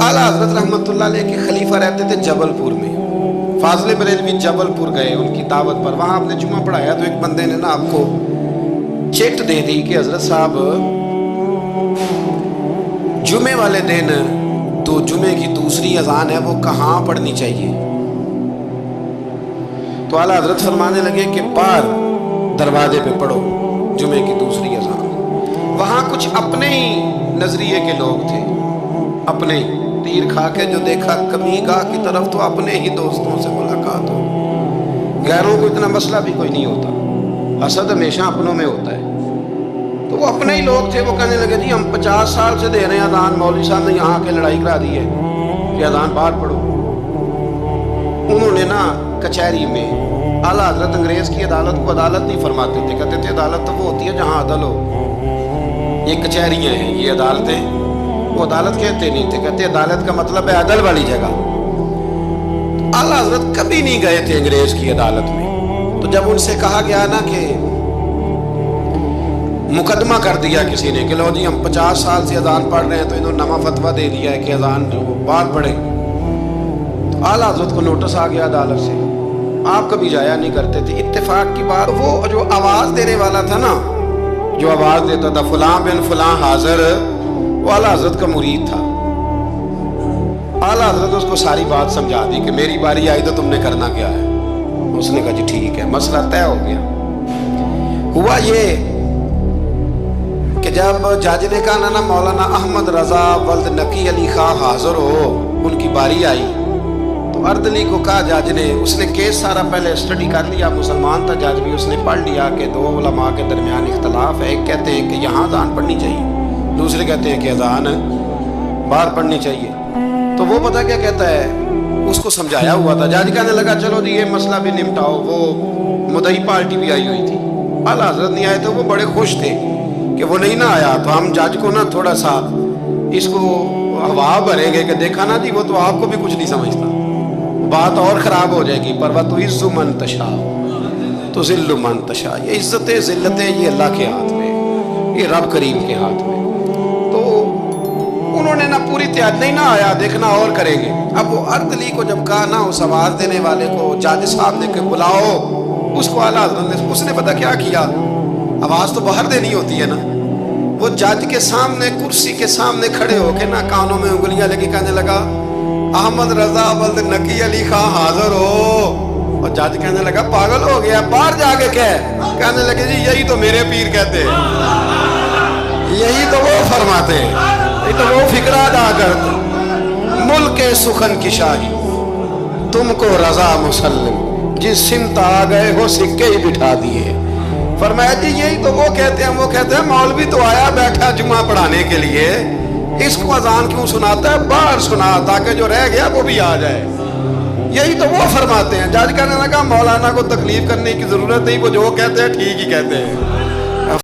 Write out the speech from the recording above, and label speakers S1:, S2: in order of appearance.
S1: आला हजरत रहमतुल्लाह अलैह के खलीफा रहते थे जबलपुर में। फाजले बरेलवी जबलपुर गए उनकी दावत पर, वहां आपने जुमा पढ़ाया तो एक बंदे ने ना आपको चिट दे दी कि हजरत साहब जुमे वाले दिन तो जुमे की दूसरी अजान है वो कहाँ पढ़नी चाहिए। तो आला हजरत फरमाने लगे कि बाहर दरवाजे पे पढ़ो जुमे की दूसरी अजान। वहां कुछ अपने ही नजरिए के लोग थे, अपने ही तीर खा के जो देखा कमी गाह की तरफ तो अपने ही दोस्तों से मुलाकात हो, गैरों को इतना मसला भी कोई नहीं होता, हसद हमेशा अपनों में होता है। तो वो अपने ही लोग थे, वो कहने लगे जी हम 50 साल से दे रहे हैं अजान, मौलवी साहब ने यहाँ आके लड़ाई करा दी है कि अजान बाहर पढ़ो। उन्होंने ना कचहरी में, आला हजरत अंग्रेज की अदालत को अदालत नहीं फरमाते थे, कहते थे अदालत तो वो होती है जहाँ अदल हो, ये कचहरियाँ हैं, ये अदालतें, वो अदालत कहते नहीं थे, कहते अदालत का मतलब है अदल वाली जगह। आला हजरत कभी नहीं गए थे अंग्रेज की अदालत में। तो जब उनसे कहा गया ना कि मुकदमा कर दिया किसी ने कि लो जी हम 50 साल से अजान पढ़ रहे हैं, तो इन्होंने नमा फतवा दे दिया है कि अजान जो बाहर पढ़े, तो आला हजरत को नोटिस आ गया अदालत से। आप कभी जाया नहीं करते थे। इत्तेफाक की बात, वो जो आवाज देने वाला था ना, जो आवाज देता था फलां बिन फलां हाजिर, वो आला हजरत का मुरीद था। आला हजरत उसको सारी बात समझा दी कि मेरी बारी आई तो तुमने करना क्या है। उसने कहा जी ठीक है, मसला तय हो गया। हुआ ये कि जब जज ने कहा ना मौलाना अहमद रजा वल्द नकी अली खां हाजिर हो, उनकी बारी आई तो अर्दली को कहा जज ने, उसने केस सारा पहले स्टडी कर लिया, मुसलमान था जज भी, उसने पढ़ लिया कि दो उलमा के दरमियान इख्तलाफ है, एक कहते हैं कि यहाँ अजान पढ़नी चाहिए, दूसरे कहते हैं कि अजान बाहर पढ़नी चाहिए। तो वो पता क्या कहता है, उसको समझाया हुआ था। जज कहने लगा चलो जी ये मसला भी निपटाओ। वो मुदई पार्टी भी आई हुई थी, आला हजरत नहीं आए थे, वो बड़े खुश थे कि वो नहीं ना आया, तो हम जज को ना थोड़ा सा इसको हवा भरेंगे कि देखा ना जी वो तो आपको भी कुछ नहीं समझता, बात और ख़राब हो जाएगी। पर वह तो इज़्ज़ु मन तशा तो ज़िल्लु मन तशा, ये इज़्ज़तें ज़िल्लतें ये अल्लाह के हाथ में, ये रब करीम के हाथ में। तो उन्होंने ना पूरी तैयारी, नहीं ना आया देखना और करेंगे। अब वो अर्दली को जब कहा ना उस आवाज़ देने वाले को जज साहब ने कि बुलाओ उसको, आला हज़रत ने, उसने पता क्या किया, आवाज़ तो बाहर देनी होती है ना, वो जज के सामने कुर्सी के सामने खड़े होके ना कानों में उंगलियां लगी, कहने लगा अहमद रजा वल्द नकी अली खां हाजिर हो। और जज कहने लगा पागल हो गया, बाहर जाके कहने लगे जी यही तो मेरे पीर कहते हैं, यही तो वो फरमाते हैं, यही तो वो फिक्रा अदा करते, मुल्क सुखन की शाही तुमको रजा मुसल्लिम, जिस सिमत आ गए हो सिक्के ही बिठा दिए। फरमाया जी यही तो वो कहते हैं, वो कहते हैं मौलवी तो आया बैठा जुमा पढ़ाने के लिए, इसको अजान क्यों सुनाता है, बाहर सुना ताकि जो रह गया वो भी आ जाए, यही तो वो फरमाते हैं। जज कहने लगा मौलाना को तकलीफ करने की जरूरत नहीं, वो जो कहते हैं ठीक ही कहते हैं।